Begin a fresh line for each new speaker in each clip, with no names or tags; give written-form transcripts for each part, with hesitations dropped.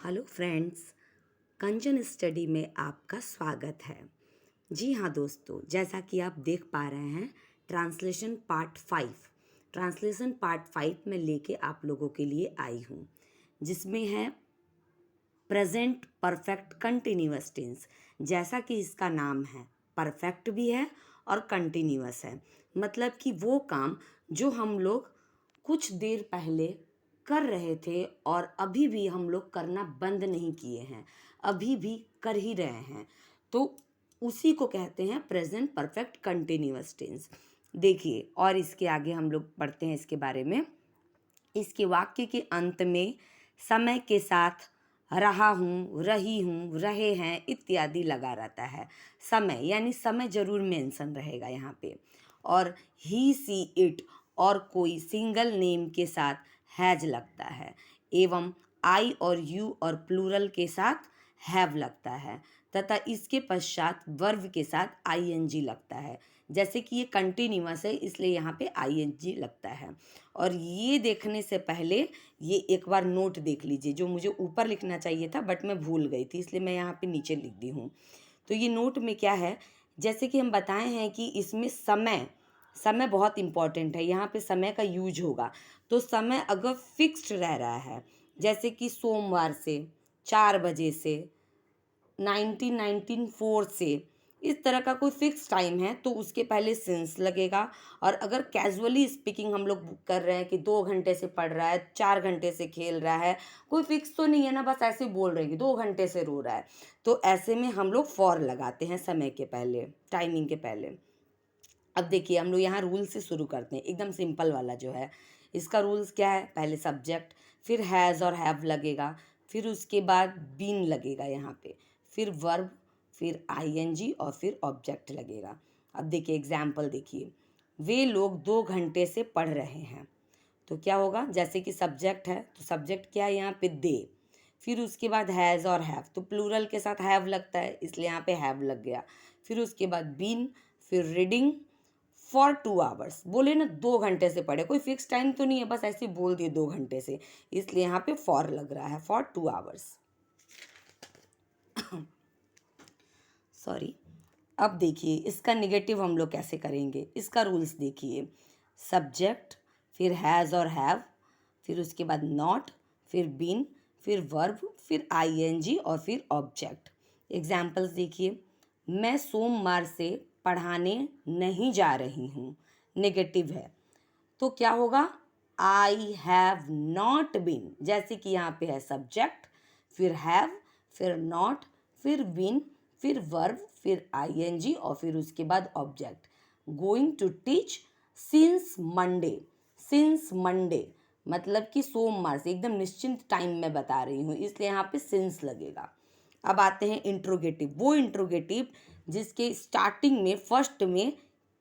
Hello friends, कंचन study में आपका स्वागत है। जी हाँ दोस्तों, जैसा कि आप देख पा रहे हैं ट्रांसलेशन पार्ट 5 में लेके आप लोगों के लिए आई हूँ, जिसमें है प्रेजेंट परफेक्ट कंटिन्यूअस टेंस। जैसा कि इसका नाम है, परफेक्ट भी है और कंटिन्यूअस है। मतलब कि वो काम जो हम लोग कुछ देर पहले कर रहे थे और अभी भी हम लोग करना बंद नहीं किए हैं, अभी भी कर ही रहे हैं, तो उसी को कहते हैं प्रेजेंट परफेक्ट कंटिन्यूअस टेंस। देखिए, और इसके आगे हम लोग पढ़ते हैं इसके बारे में। इसके वाक्य के अंत में समय के साथ रहा हूँ, रही हूँ, रहे हैं इत्यादि लगा रहता है। समय यानी समय जरूर मेंशन रहेगा यहाँ पे। और ही सी इट और कोई सिंगल नेम के साथ हैज लगता है, एवं आई और यू और प्लूरल के साथ हैव लगता है, तथा इसके पश्चात वर्ब के साथ आईएनजी लगता है। जैसे कि ये कंटिन्यूअस है, इसलिए यहाँ पे आईएनजी लगता है। और ये देखने से पहले ये एक बार नोट देख लीजिए, जो मुझे ऊपर लिखना चाहिए था बट मैं भूल गई थी, इसलिए मैं यहाँ पे नीचे लिख दी हूँ। तो ये नोट में क्या है, जैसे कि हम बताए हैं कि इसमें समय समय बहुत इम्पॉर्टेंट है। यहाँ पे समय का यूज होगा, तो समय अगर फिक्स्ड रह रहा है, जैसे कि सोमवार से, 4 बजे से, 1994 से, इस तरह का कोई फिक्स टाइम है तो उसके पहले सिंस लगेगा। और अगर कैजुअली स्पीकिंग हम लोग कर रहे हैं कि 2 घंटे से पढ़ रहा है, 4 घंटे से खेल रहा है, कोई फिक्स तो नहीं है ना, बस ऐसे बोल रहे हैं कि 2 घंटे से रो रहा है, तो ऐसे में हम लोग फॉर लगाते हैं समय के पहले, टाइमिंग के पहले। अब देखिए, हम लोग यहाँ रूल से शुरू करते हैं, एकदम सिंपल वाला जो है। इसका रूल्स क्या है, पहले सब्जेक्ट, फिर हैज़ और हैव लगेगा, फिर उसके बाद बीन लगेगा यहाँ पे, फिर वर्ब, फिर आईएनजी और फिर ऑब्जेक्ट लगेगा। अब देखिए एग्जाम्पल देखिए, वे लोग 2 घंटे से पढ़ रहे हैं, तो क्या होगा, जैसे कि सब्जेक्ट है तो सब्जेक्ट क्या है यहाँ पे, दे। फिर उसके बाद हैज़ और हैव, तो प्लूरल के साथ हैव लगता है, इसलिए यहाँ पे हैव लग गया। फिर उसके बाद बीन, फिर रीडिंग फॉर 2 आवर्स, बोले ना 2 घंटे से पढ़े, कोई फिक्स टाइम तो नहीं है, बस ऐसे बोल दिए 2 घंटे से, इसलिए यहाँ पे फॉर लग रहा है, फॉर 2 आवर्स। सॉरी। अब देखिए इसका निगेटिव हम लोग कैसे करेंगे, इसका रूल्स देखिए, सब्जेक्ट, फिर हैज़ और हैव, फिर उसके बाद नॉट, फिर बीन, फिर वर्ब, फिर आईएनजी और फिर ऑब्जेक्ट। एग्जाम्पल्स देखिए, मैं सोमवार से पढ़ाने नहीं जा रही हूँ, नेगेटिव है, तो क्या होगा, आई हैव नॉट बीन। जैसे कि यहाँ पे है सब्जेक्ट, फिर हैव, फिर नॉट, फिर बीन, फिर वर्ब, फिर आईएनजी और फिर उसके बाद object. Going to teach since Monday, since Monday मतलब कि सोमवार से, एकदम निश्चिंत टाइम में बता रही हूँ, इसलिए यहाँ पे सिंस लगेगा। अब आते हैं इंट्रोगेटिव, वो इंट्रोगेटिव जिसके स्टार्टिंग में फर्स्ट में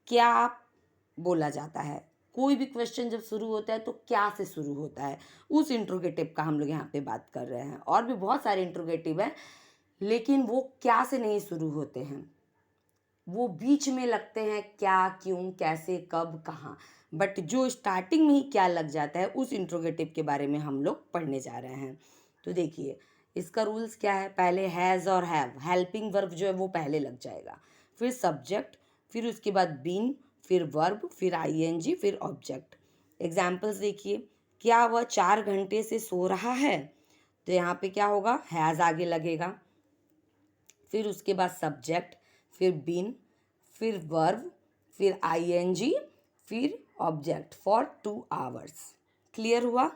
क्या बोला जाता है। कोई भी क्वेश्चन जब शुरू होता है तो क्या से शुरू होता है, उस इंट्रोगेटिव का हम लोग यहाँ पे बात कर रहे हैं। और भी बहुत सारे इंट्रोगेटिव हैं, लेकिन वो क्या से नहीं शुरू होते हैं, वो बीच में लगते हैं, क्या, क्यों, कैसे, कब, कहाँ। बट जो स्टार्टिंग में ही क्या लग जाता है, उस इंट्रोगेटिव के बारे में हम लोग पढ़ने जा रहे हैं। तो देखिए इसका रूल्स क्या है, पहले हैज़ और हैव, हेल्पिंग वर्ब जो है वो पहले लग जाएगा, फिर सब्जेक्ट, फिर उसके बाद बीन, फिर वर्ब, फिर आईएनजी, फिर ऑब्जेक्ट। एग्जाम्पल्स देखिए, क्या वह 4 घंटे से सो रहा है, तो यहाँ पे क्या होगा, हैज़ आगे लगेगा, फिर उसके बाद सब्जेक्ट, फिर बीन, फिर वर्ब, फिर आईएनजी, फिर ऑब्जेक्ट फॉर 2 आवर्स। क्लियर हुआ।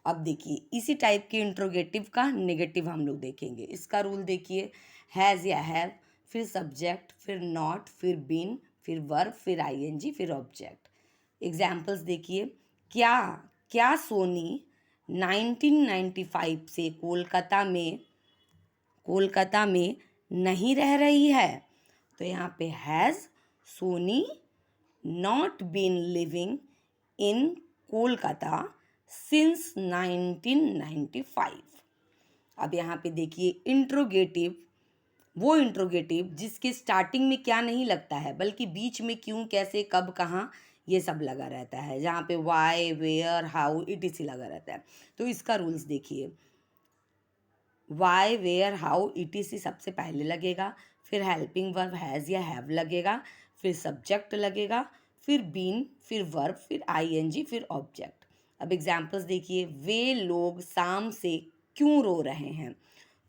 अब देखिए इसी टाइप के इंट्रोगेटिव का नेगेटिव हम लोग देखेंगे। इसका रूल देखिए, हैज़ या हैव, फिर सब्जेक्ट, फिर नॉट, फिर बीन, फिर वर्ब, फिर आईएनजी, फिर ऑब्जेक्ट। एग्जाम्पल्स देखिए, क्या क्या सोनी 1995 से कोलकाता में नहीं रह रही है, तो यहाँ पे has Soni not been living in Kolkata since 1995। अब यहाँ पे देखिए इंट्रोगेटिव, वो इंट्रोगेटिव जिसके स्टार्टिंग में क्या नहीं लगता है, बल्कि बीच में क्यों, कैसे, कब, कहाँ, ये सब लगा रहता है, जहाँ पे वाई, वेयर, हाउ, इटीसी लगा रहता है। तो इसका रूल्स देखिए, वाई, वेयर, हाउ, ईटीसी सबसे पहले लगेगा, फिर हेल्पिंग वर्ब हैज़ या हैव लगेगा, फिर सब्जेक्ट लगेगा, फिर बीन, फिर वर्ब, फिर आईएनजी, फिर ऑब्जेक्ट। अब एग्जाम्पल्स देखिए, वे लोग शाम से क्यों रो रहे हैं।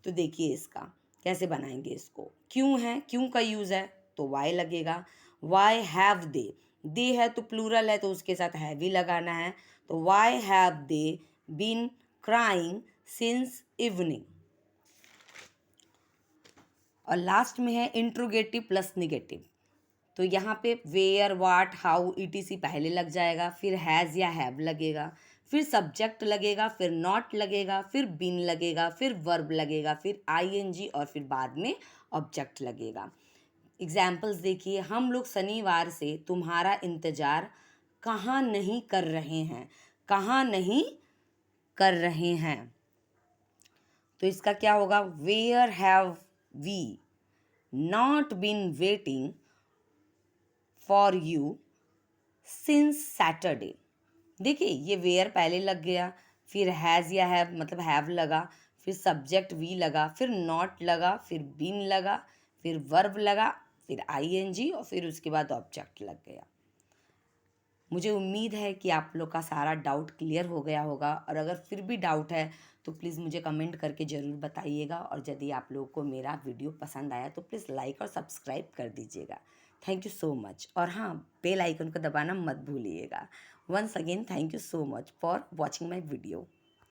तो देखिए इसका कैसे बनाएंगे इसको। क्यों है, क्यों का यूज़ है तो वाई लगेगा। वाई हैव दे है तो प्लूरल है तो उसके साथ हैव ही लगाना है। तो why have they been crying since evening. और लास्ट में है इंट्रोगेटिव प्लस निगेटिव। तो यहाँ पे वेयर, वाट, हाउ, ईटीसी पहले लग जाएगा, फिर हैज़ या हैव लगेगा, फिर सब्जेक्ट लगेगा, फिर नॉट लगेगा, फिर बीन लगेगा, फिर वर्ब लगेगा, फिर आईएनजी और फिर बाद में ऑब्जेक्ट लगेगा। एग्जाम्पल्स देखिए, हम लोग शनिवार से तुम्हारा इंतज़ार कहाँ नहीं कर रहे हैं। कहाँ नहीं कर रहे हैं तो इसका क्या होगा, where have we not been waiting for you since Saturday. देखिए ये वेयर पहले लग गया, फिर हैज़ या हैव मतलब हैव लगा, फिर सब्जेक्ट वी लगा, फिर नॉट लगा, फिर बीन लगा, फिर वर्ब लगा, फिर आईएनजी और फिर उसके बाद ऑब्जेक्ट लग गया। मुझे उम्मीद है कि आप लोग का सारा डाउट क्लियर हो गया होगा, और अगर फिर भी डाउट है तो प्लीज़ मुझे कमेंट करके ज़रूर बताइएगा, और यदि आप लोगों को मेरा वीडियो पसंद आया तो प्लीज़ लाइक और सब्सक्राइब कर दीजिएगा। Thank you so much. और हाँ, बेल आइकन को दबाना मत भूलिएगा। Once again thank you so much for watching my video.